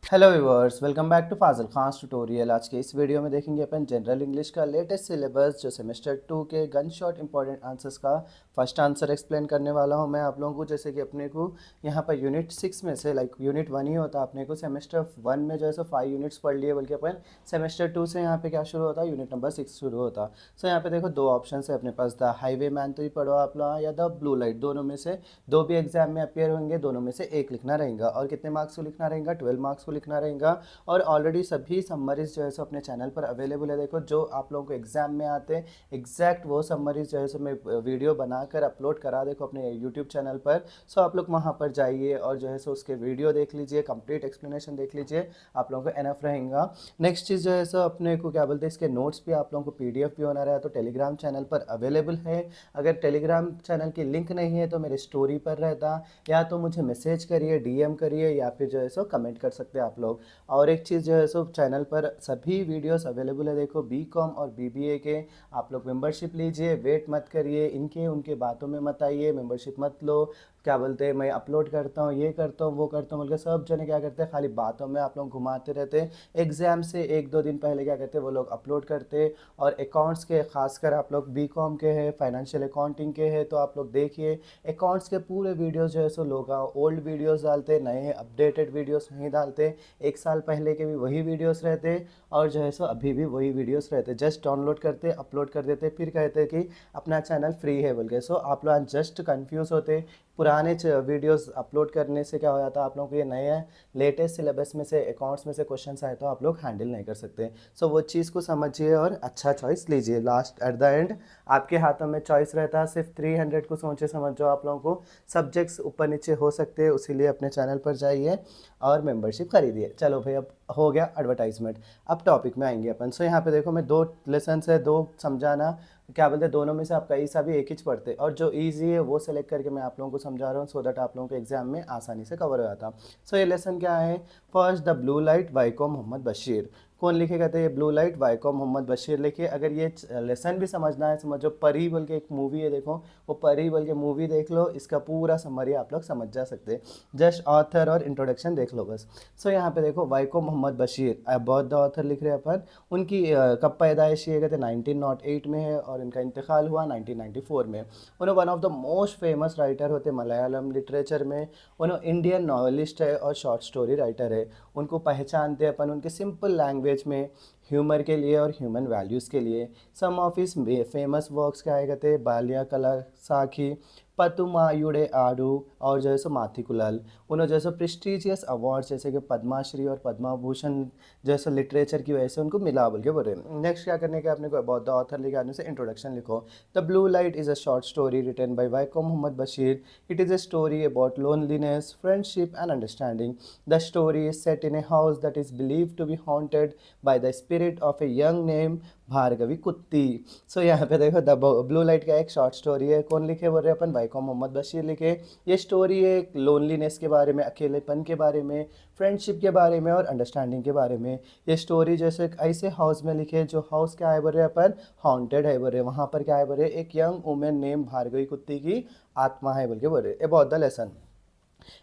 Hello viewers, welcome back to Fazil Khan tutorial. आज के इस वीडियो में देखेंगे अपन जनरल इंग्लिश का लेटेस्ट सिलेबस जो सेमेस्टर 2 के गन शॉट इंपॉर्टेंट आंसर्स का फर्स्ट आंसर एक्सप्लेन करने वाला हूं मैं आप लोगों को। जैसे कि अपने को यहाँ पर यूनिट 6 में से यूनिट 1 ही होता है। अपने को सेमेस्टर 1 में जो है सो 5 यूनिट्स पढ़ लिए, बल्कि अपन सेमेस्टर 2 से यहाँ पे क्या शुरू होता है, यूनिट नंबर 6 शुरू होता है। सो यहाँ पे देखो दो ऑप्शन है अपने पास, द हाईवे मैन तो ही पढ़ो आप लोग, या द ब्लू लाइट। दोनों में से दो भी एग्जाम में अपेयर होंगे, दोनों में से एक लिखना रहेगा। और कितने मार्क्स को लिखना रहेगा? 12 मार्क्स को लिखना रहेगा। और ऑलरेडी सभी समरीज जो है सो अपने चैनल पर अवेलेबल है। देखो जो आप लोगों को एग्जाम में आते हैं एग्जैक्ट वो समरीज जो है सो मैं वीडियो बनाकर अपलोड करा देखो अपने यूट्यूब चैनल पर। सो आप लोग वहाँ पर जाइए और जो है सो उसके वीडियो देख लीजिए, कंप्लीट एक्सप्लेनेशन देख लीजिए, आप लोगों को एनफ रहेगा। नेक्स्ट चीज़ जो है सो अपने को क्या बोलते हैं, इसके नोट्स भी आप लोगों को PDF भी होना रहा तो टेलीग्राम चैनल पर अवेलेबल है। अगर टेलीग्राम चैनल की लिंक नहीं है तो मेरे स्टोरी पर रहता, या तो मुझे मैसेज करिए, DM करिए, या फिर जो है सो कमेंट कर सकते हैं आप लोग। और एक चीज़ जो है सो चैनल पर सभी वीडियोस अवेलेबल है। देखो BCom और BBA के आप लोग मेंबरशिप लीजिए, वेट मत करिए, इनके उनके बातों में मत आइए, मेंबरशिप मत लो। क्या बोलते हैं, मैं अपलोड करता हूँ, ये करता हूँ, वो करता हूँ, बल्कि सब जने क्या करते हैं, खाली बातों में आप लोग घुमाते रहते हैं। एग्ज़ाम से एक दो दिन पहले क्या करते हैं, वो लोग अपलोड करते हैं। और अकाउंट्स के खासकर आप लोग BCom के हैं, फाइनेंशियल अकाउंटिंग के हैं, तो आप लोग देखिए अकाउंट्स के पूरे वीडियोस जो है सो लोग ओल्ड वीडियोस डालते, नए अपडेटेड वीडियोस नहीं डालते। एक साल पहले के भी वही वीडियोस रहते और जो है सो अभी भी वही वीडियोस रहते। जस्ट डाउनलोड करते, अपलोड कर देते, फिर कहते कि अपना चैनल फ्री है बोल के। सो आप लोग जस्ट कंफ्यूज होते। पुराने वीडियोस अपलोड करने से क्या हो जाता है, आप लोगों को ये नए लेटेस्ट सिलेबस में से अकाउंट्स में से क्वेश्चन आए तो आप लोग हैंडल नहीं कर सकते। सो वो चीज़ को समझिए और अच्छा चॉइस लीजिए। लास्ट एट द एंड आपके हाथों में चॉइस रहता है। सिर्फ 300 को सोचे समझो आप लोगों को सब्जेक्ट्स ऊपर नीचे हो सकते हैं, उसीलिए अपने चैनल पर जाइए और मेंबरशिप खरीदिए। चलो भाई, अब हो गया एडवर्टाइजमेंट, अब टॉपिक में आएंगे अपन। सो यहाँ पे देखो मैं दो लेसन है, दो समझाना क्या बोलते हैं, दोनों में से आप कई सा भी एक ही पढ़ते और जो इजी है वो सेलेक्ट करके मैं आप लोगों को समझा रहा हूँ, सो दैट आप लोगों को एग्जाम में आसानी से कवर हो जाता। सो ये लेसन क्या है? First, the blue light Vaikom Muhammad Basheer. कौन लिखेगा? तो ये ब्लू लाइट वाइको मोहम्मद बशीर लिखे। अगर ये लेसन भी समझना है, समझो परी बोल के एक मूवी है, देखो वो परी बोल के मूवी देख लो, इसका पूरा समरी आप लोग समझ जा सकते। जस्ट ऑथर और इंट्रोडक्शन देख लो बस। सो यहाँ पे देखो Vaikom Muhammad Basheer about the author लिख रहे हैं अपन। उनकी कब पैदाइश ये कहते 1908 में है और इनका इंतकाल हुआ 1994 में। उन्होंने one of the most famous writer होते मलयालम लिटरेचर में। उन्होंने इंडियन नॉवलिस्ट है और शॉर्ट स्टोरी राइटर है। उनको पहचानते अपन उनके सिंपल लैंग्वेज में, ह्यूमर के लिए और ह्यूमन वैल्यूज़ के लिए। सम ऑफ हिज फेमस वर्क्स क्या है कहते, बाल्या कला साखी, पतुमायुडे आडू और जो है सो माथिकुलाल। उन्होंने जैसे प्रेस्टिजियस अवार्ड्स जैसे कि पद्माश्री और पद्मा भूषण जैसे लिटरेचर की वजह से उनको मिला बोल के बोल रहे हैं। नेक्स्ट क्या करने का अपने को अबाउट द ऑथर लिखा आने से इंट्रोडक्शन लिखो। The blue light is a short story written by Vaikom Muhammad Basheer. It is a story about loneliness, friendship and understanding. The story is set in a house that is believed to be haunted by the spirit of a young name Bhargavi Kutty. So यहाँ पे देखो the blue light का एक short story है। कौन लिखे बोल रहे हैं अपन? वाइको मोहम्मद बशीर लिखे। ये स्टोरी है लोनलीनेस के बारे में, अकेलेपन के बारे में, फ्रेंडशिप के बारे में और अंडरस्टैंडिंग के बारे में। ये स्टोरी जैसे एक ऐसे हाउस में लिखे जो हाउस क्या है बोल रहे हैं अपन, हॉन्टेड है बोल रहे। वहाँ पर क्या है बोल रहे, एक यंग वुमेन नेम भार्गवी कुत्ती की आत्मा है बोल के बोल रहे। About the lesson,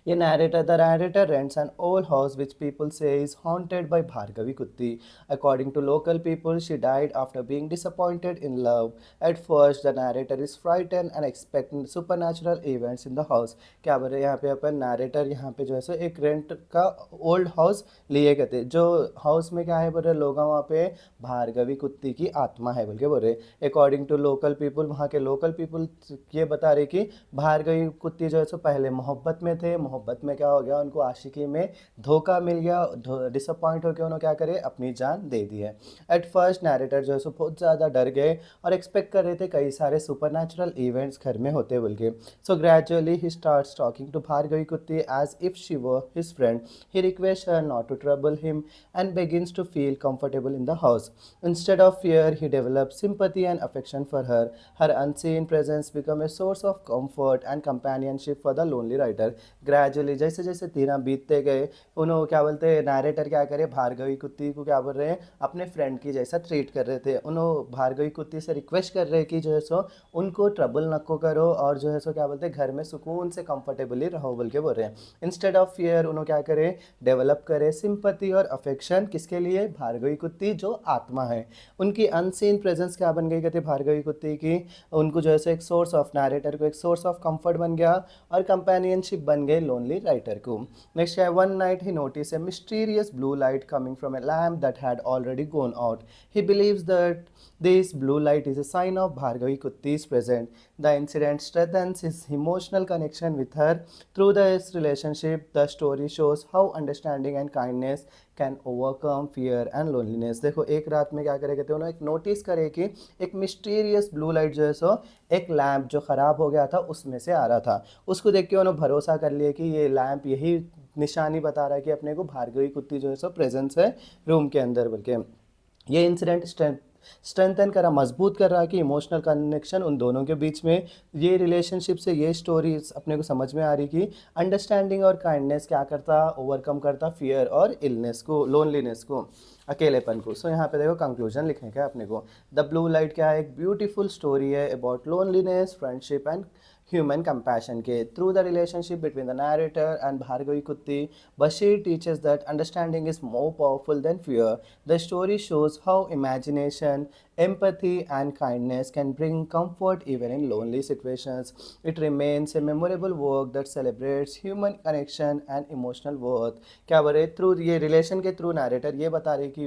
a narrator, the narrator rents an old house which people say is haunted by Bhargavi Kutti. According to local people, she died after being disappointed in love. At first, the narrator is frightened and expecting supernatural events in the house. क्या बोल रहे हैं यहाँ पे अपन, narrator यहाँ पे जो है सो एक रेंट का ओल्ड हाउस लिए गए थे, जो हाउस में क्या है बोल रहे लोग वहाँ पे भार्गवी कुत्ती की आत्मा है बोल के बोल रहे। अकॉर्डिंग टू लोकल पीपल, वहाँ के लोकल पीपल ये बता रहे कि भार्गवी कुत्ती जो है सो पहले मोहब्बत में थे, मोहब्बत में क्या हो गया, उनको आशिकी में धोखा मिल गया, डिसअपॉइंट होकर उन्होंने क्या करे, अपनी जान दे दी है। एट फर्स्ट नैरेटर जो है सो बहुत ज़्यादा डर गए और एक्सपेक्ट कर रहे थे कई सारे सुपरनैचुरल इवेंट्स घर में होते बोल के। So gradually he starts talking to Bhargavi Kutty as if she were his friend. He request her not to trouble him and begins to feel comfortable in the house. Instead of fear, he develops sympathy and affection for her. Her unseen presence becomes a source of comfort and companionship for the lonely writer. Gradually जैसे जैसे दिन बीतते गए उन्होंने क्या बोलते हैं narrator क्या करे भार्गवी कुत्ती को क्या बोल रहे हैं अपने फ्रेंड की जैसा ट्रीट कर रहे थे। उन्होंने भार्गवी कुत्ती से रिक्वेस्ट कर रहे कि जो है सो उनको ट्रबल नको करो और जो है सो क्या बोलते हैं घर में सुकून से कंफर्टेबली रहो बोल के बोल रहे हैं। इंस्टेड ऑफ फियर उन्होंने क्या करे डेवलप करे सिंपैथी और अफेक्शन किसके लिए भार्गवी कुत्ती जो आत्मा है उनकी अनसीन प्रेजेंस क्या बन गई कहते भार्गवी कुत्ती की उनको जो है सो एक सोर्स ऑफ नैरेटर को एक सोर्स ऑफ कंफर्ट बन गया और कंपेनियनशिप बन गई लोनली राइटर को। नेक्स्ट है one night he notice A mysterious blue light coming from A lamp that had already gone out. He believes that this blue light is a sign of Bhargavi Kutti's presence. The incident strengthens his emotional connection with her. Through this relationship, the story shows how understanding and kindness can overcome fear and loneliness. देखो एक रात में क्या करे कहते हैं उन्होंने एक नोटिस करे कि एक मिस्टीरियस ब्लू लाइट जो है सो एक लैम्प जो ख़राब हो गया था उसमें से आ रहा था। उसको देख के उन्होंने भरोसा कर लिया कि ये लैम्प यही निशानी बता रहा है कि अपने को भार्गवी कुत्ती जो है सो प्रेजेंस है रूम के अंदर। बल्कि ये इंसिडेंट स्ट्रेंथन करा मजबूत कर रहा है कि इमोशनल कनेक्शन उन दोनों के बीच में। ये रिलेशनशिप से ये स्टोरी अपने को समझ में आ रही कि अंडरस्टैंडिंग और काइंडनेस क्या करता ओवरकम करता फियर और इलनेस को लोनलीनेस को अकेलेपन को। सो यहाँ पे देखो कंक्लूजन लिखने का है अपने को। द ब्लू लाइट क्या है एक ब्यूटीफुल स्टोरी है about loneliness friendship and human compassion के through the relationship between the narrator and Bhargavi Kutti, Bashir teaches that understanding is more powerful than fear. The story shows how imagination, empathy and kindness can bring comfort even in lonely situations. It remains a memorable work that celebrates human connection and emotional worth। क्या बोले through ये relation के through narrator ये बता रही कि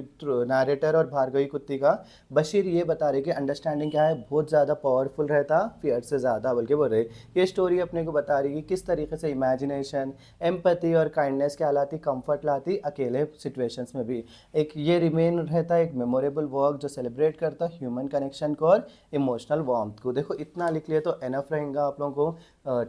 narrator और भार्गवी कुत्ती का बशीर ये बता रहे कि अंडरस्टैंडिंग क्या है बहुत ज़्यादा पावरफुल रहता फियर से ज़्यादा बल्कि बोल रहे ये स्टोरी अपने को बता रही कि किस तरीके से इमेजिनेशन एम्पैथी और काइंडनेस क्या लाती कंफर्ट लाती अकेले सिचुएशंस में भी। एक ये रिमेन रहता है एक मेमोरेबल वर्क जो सेलिब्रेट करता ह्यूमन कनेक्शन को और इमोशनल वार्मथ को। देखो इतना लिख लिए तो एनफ रहेगा आप लोगों को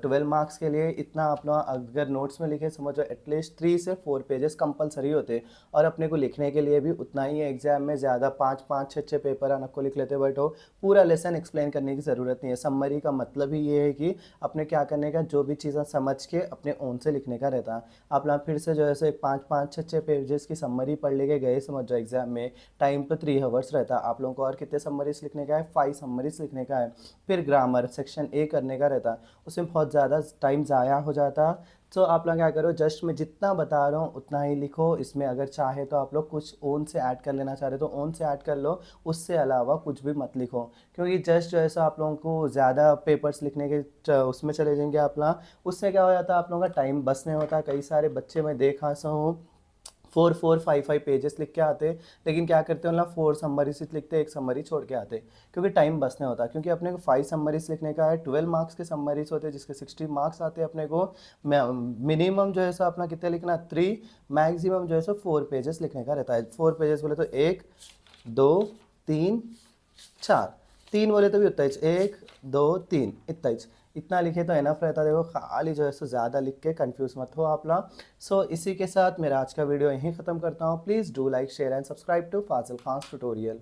12 मार्क्स के लिए। इतना आप लोग अगर नोट्स में लिखे समझो एटलीस्ट 3 से 4 पेजेस कंपलसरी होते और अपने को लिखने के लिए भी उतना ही एग्जाम में ज़्यादा 5 6 पेपर आना को लिख लेते बट हो पूरा लेसन एक्सप्लेन करने की ज़रूरत नहीं है। समरी का मतलब ही ये है कि अपने क्या करने का जो भी चीज़ें समझ के अपने ओन से लिखने का रहता है। आप लोग फिर से जो है सो 5 6 पेजेस की समरी पढ़ लेके गए समझो एग्जाम में टाइम तो 3 आवर्स रहता है आप लोगों को और कितने समरीज लिखने का है 5 समरीज लिखने का है। फिर ग्रामर सेक्शन ए करने का रहता उसमें बहुत ज़्यादा टाइम ज़ाया हो जाता। तो आप लोग क्या करो जस्ट मैं जितना बता रहा हूँ उतना ही लिखो। इसमें अगर चाहे तो आप लोग कुछ ओन से ऐड कर लेना चाह रहे तो ओन से ऐड कर लो उससे अलावा कुछ भी मत लिखो क्योंकि जस्ट जो है सो आप लोगों को ज़्यादा पेपर्स लिखने के उसमें चले जाएंगे आप लोग उससे क्या हो जाता है आप लोगों का टाइम बस नहीं होता। कई सारे बच्चे मैं देखा हूँ 4 5 पेजेस लिख के आते लेकिन क्या करते हैं मतलब 4 समरीज लिखते एक समरी छोड़ के आते क्योंकि टाइम बस नहीं होता। क्योंकि अपने को 5 समरीज लिखने का है 12 मार्क्स के समरीज होते हैं जिसके 60 मार्क्स आते हैं अपने को। मिनिमम जो है सो अपना कितने लिखना 3 मैक्सिमम जो है सो 4 पेजेस लिखने का रहता है। 4 पेजेस बोले तो 1 2 3 4 3 बोले तो भी उतना ही 1 2 3 इतना ही इतना लिखे तो एनफ रहता। देखो खाली जो है सो ज़्यादा लिख के कंफ्यूज मत हो आप लोग। सो इसी के साथ मेरा आज का वीडियो यहीं ख़त्म करता हूँ। Please do like share and subscribe to Fazil Khan tutorial.